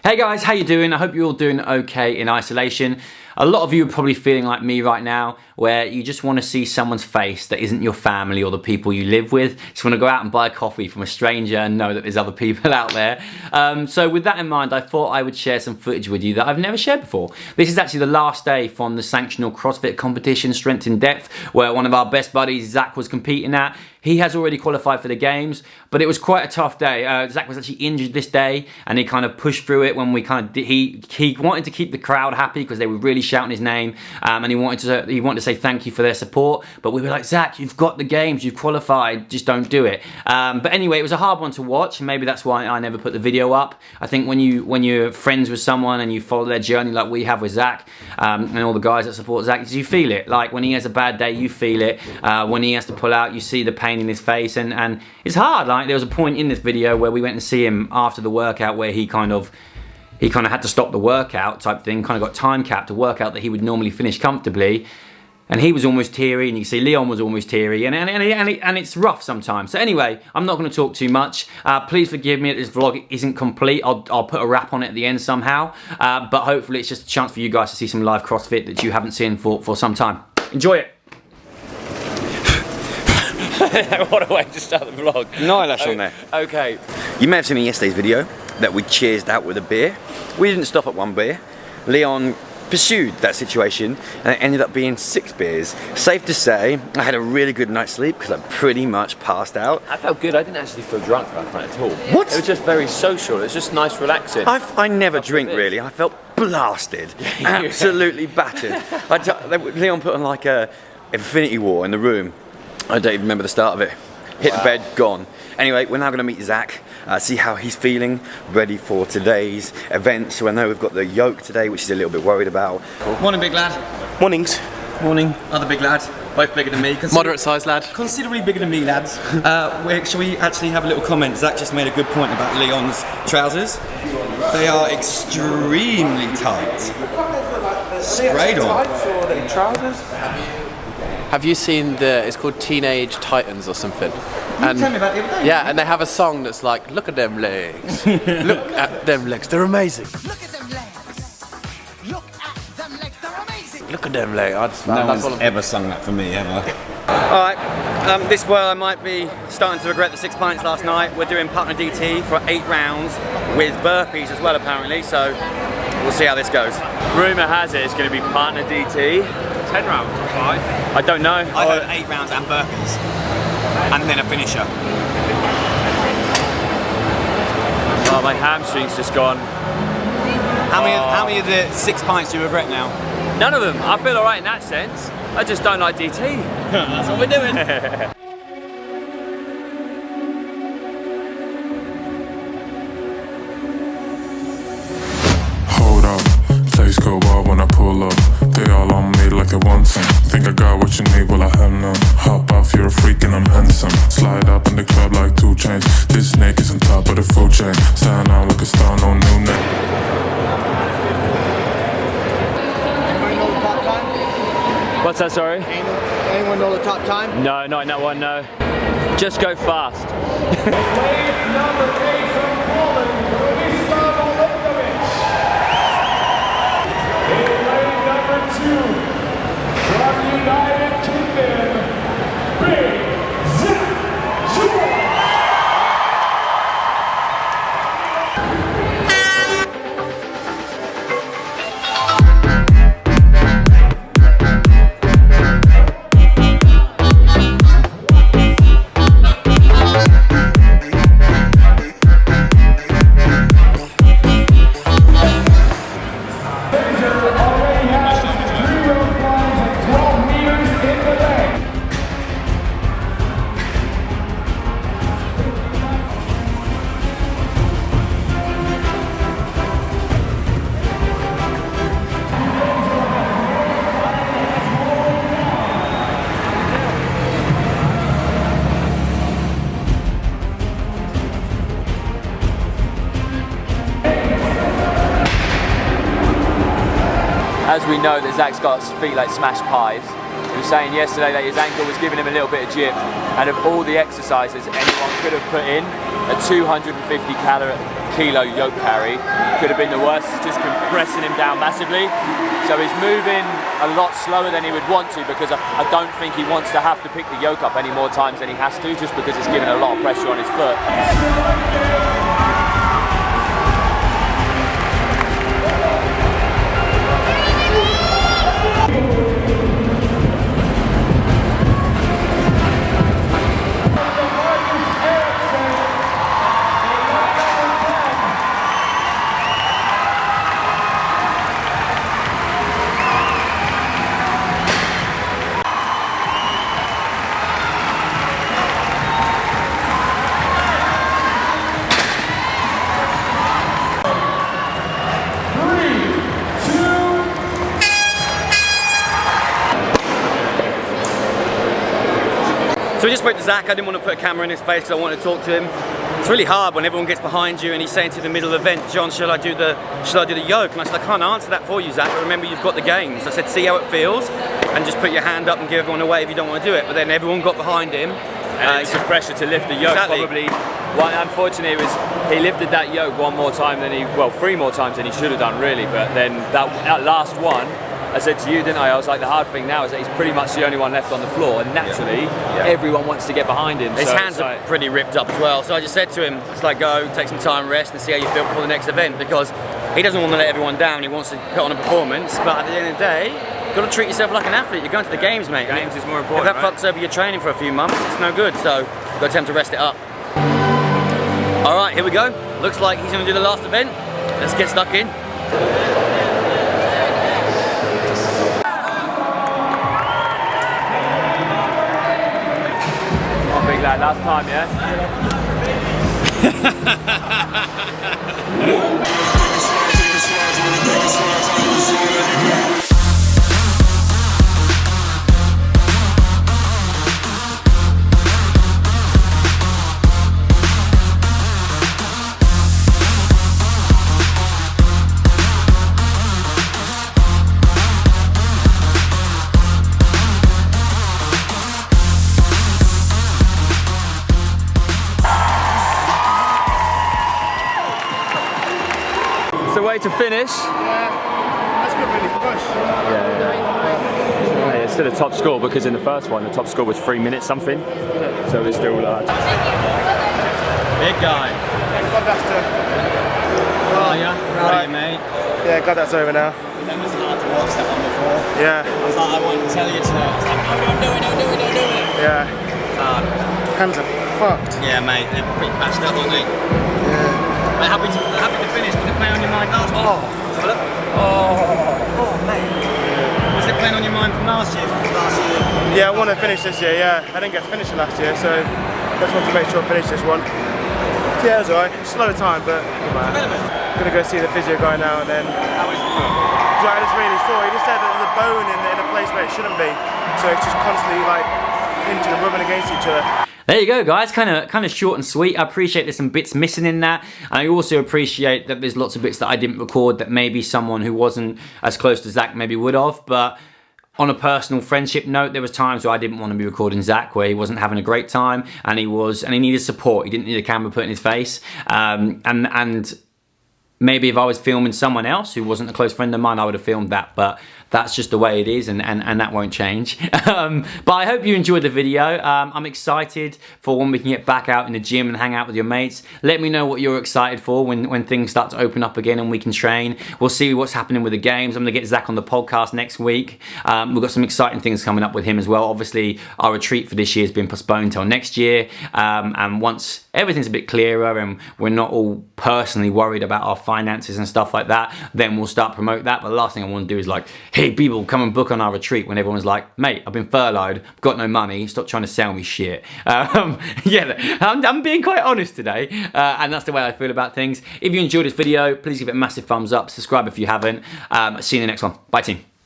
Hey guys, how you doing? I hope you're all doing okay in isolation. A lot of you are probably feeling like me right now, where you just want to see someone's face that isn't your family or the people you live with. Just want to go out and buy a coffee from a stranger and know that there's other people out there. So with that in mind, I thought I would share some footage with you that I've never shared before. This is actually the last day from the sanctional CrossFit competition, Strength in Depth, where one of our best buddies, Zach, was competing at. He has already qualified for the games, but it was quite a tough day. Zach was actually injured this day, and he kind of pushed through it when we kind of did. He wanted to keep the crowd happy because they were really shouting his name, and he wanted to say thank you for their support. But we were like, Zach, you've got the games, you've qualified, just don't do it. But anyway, it was a hard one to watch, and maybe that's why I never put the video up. I think when you're friends with someone and you follow their journey like we have with Zach, and all the guys that support Zach, you feel it. Like when he has a bad day, you feel it. When he has to pull out, you see the pain in his face, and it's hard. Like there was a point in this video where we went and see him after the workout where he kind of had to stop the workout type thing, kind of got time capped, a workout that he would normally finish comfortably, and he was almost teary, and you see Leon was almost teary, and it's rough sometimes. So anyway, I'm not going to talk too much. Please forgive me that this vlog isn't complete. I'll put a wrap on it at the end somehow, but hopefully it's just a chance for you guys to see some live CrossFit that you haven't seen for some time. Enjoy it. What a way to start the vlog. No eyelash on there. Okay. You may have seen in yesterday's video that we cheersed out with a beer. We didn't stop at one beer. Leon pursued that situation and it ended up being 6 beers. Safe to say, I had a really good night's sleep because I pretty much passed out. I felt good. I didn't actually feel drunk last night at all. What? It was just very social. It was just nice, relaxing. I never drink really. I felt blasted. Absolutely battered. Leon put on like a Infinity War in the room. I don't even remember the start of it. Hit the bed, gone. Anyway, we're now going to meet Zach, see how he's feeling, ready for today's event. So I know we've got the yoke today, which he's a little bit worried about. Morning, big lad. Mornings. Morning. Other big lad. Both bigger than me. Moderate sized lad. Considerably bigger than me, lads. Shall we actually have a little comment? Zach just made a good point about Leon's trousers. They are extremely tight. Sprayed on. Trousers? Have you seen it's called Teenage Titans or something? And tell me about it the other day. Yeah, and they have a song that's like, look at them legs. Look at them legs, they're amazing. Look at them legs. Look at them legs, they're amazing. Look at them legs. No one's ever sung that for me, ever. Alright, this is where I might be starting to regret the 6 pints last night. We're doing partner DT for 8 rounds with burpees as well apparently, so we'll see how this goes. Rumour has it it's going to be partner DT. 10 rounds or 5? I don't know. I heard 8 rounds and burpees. And then a finisher. Oh, my hamstring's just gone. How many of the 6 pints do you regret now? None of them. I feel alright in that sense. I just don't like DT. That's what we're doing. Place go wild when I pull up. They all on me like they want some. Think I got what you need, well I have none. Hop off, you're a freak and I'm handsome. Slide up in the club like 2 chains. This snake is on top of the food chain. Sign on like a star, no new name. What's that, sorry? Anyone know the top time? No, not in that one, no. Just go fast. As we know that Zach's got his feet like smashed pies. He was saying yesterday that his ankle was giving him a little bit of jip, and of all the exercises anyone could have put in, a 250 kilo yoke carry could have been the worst. It's just compressing him down massively. So he's moving a lot slower than he would want to, because I don't think he wants to have to pick the yoke up any more times than he has to, just because it's giving a lot of pressure on his foot. So we just spoke to Zach. I didn't want to put a camera in his face because I wanted to talk to him. It's really hard when everyone gets behind you and he's saying to the middle of the event, John, shall I do the yoke? And I said, I can't answer that for you, Zach. But remember, you've got the games. I said, see how it feels, and just put your hand up and give everyone away if you don't want to do it. But then everyone got behind him. And it's the pressure to lift the yoke. Exactly. Probably. Well, unfortunately, he lifted that yoke three more times than he should have done, really. But then that last one, I said to you, didn't I? I was like, the hard thing now is that he's pretty much the only one left on the floor, and naturally, everyone wants to get behind him. His hands are pretty ripped up as well. So I just said to him, it's like, go, take some time, rest, and see how you feel before the next event, because he doesn't want to let everyone down. He wants to put on a performance, but at the end of the day, you've got to treat yourself like an athlete. You're going to the games, mate. Games is more important. If that fucks over your training for a few months, it's no good. So you've got time to rest it up. All right, here we go. Looks like he's going to do the last event. Let's get stuck in. Big lad, last time, yeah? The way to finish. That's good, really push. Yeah, it's still a top score, because in the first one the top score was 3 minutes something. So it's still Big guy. God, that's done. Oh yeah, proud of you, mate. Yeah, God, that's over now. That was hard to watch that one before. Yeah. I was like, I wanted to tell you today. I was like, no, don't do it. Yeah. It's hard. Hands are fucked. Yeah, mate, they're pretty patched up, aren't they? Yeah. Mate, happy to finish. Was it playing on your mind last year? Oh, mate. Was it playing on your mind from last year? Yeah, I want to finish this year, yeah. I didn't get to finish it last year, so I just want to make sure I finish this one. So yeah, it was alright. Slow time, but gonna go see the physio guy now and then. How is it? Right, it's really sore. He just said that there's a bone in a place where it shouldn't be, so it's just constantly like pinching and rubbing against each other. There you go, guys. Kind of short and sweet. I appreciate there's some bits missing in that, and I also appreciate that there's lots of bits that I didn't record that maybe someone who wasn't as close to Zach maybe would have. But on a personal friendship note, there was times where I didn't want to be recording Zach, where he wasn't having a great time, and he needed support. He didn't need a camera put in his face, and maybe if I was filming someone else who wasn't a close friend of mine, I would have filmed that, but that's just the way it is, and that won't change. But I hope you enjoyed the video. I'm excited for when we can get back out in the gym and hang out with your mates. Let me know what you're excited for when things start to open up again and we can train. We'll see what's happening with the games. I'm going to get Zach on the podcast next week. We've got some exciting things coming up with him as well. Obviously, our retreat for this year has been postponed till next year, and once everything's a bit clearer and we're not all personally worried about our finances and stuff like that, then we'll start promote that. But the last thing I want to do is like, hey people, come and book on our retreat, when everyone's like, mate, I've been furloughed, I've got no money, stop trying to sell me shit. Yeah, I'm being quite honest today, and that's the way I feel about things. If you enjoyed this video, please give it a massive thumbs up, subscribe if you haven't. See you in the next one. Bye team.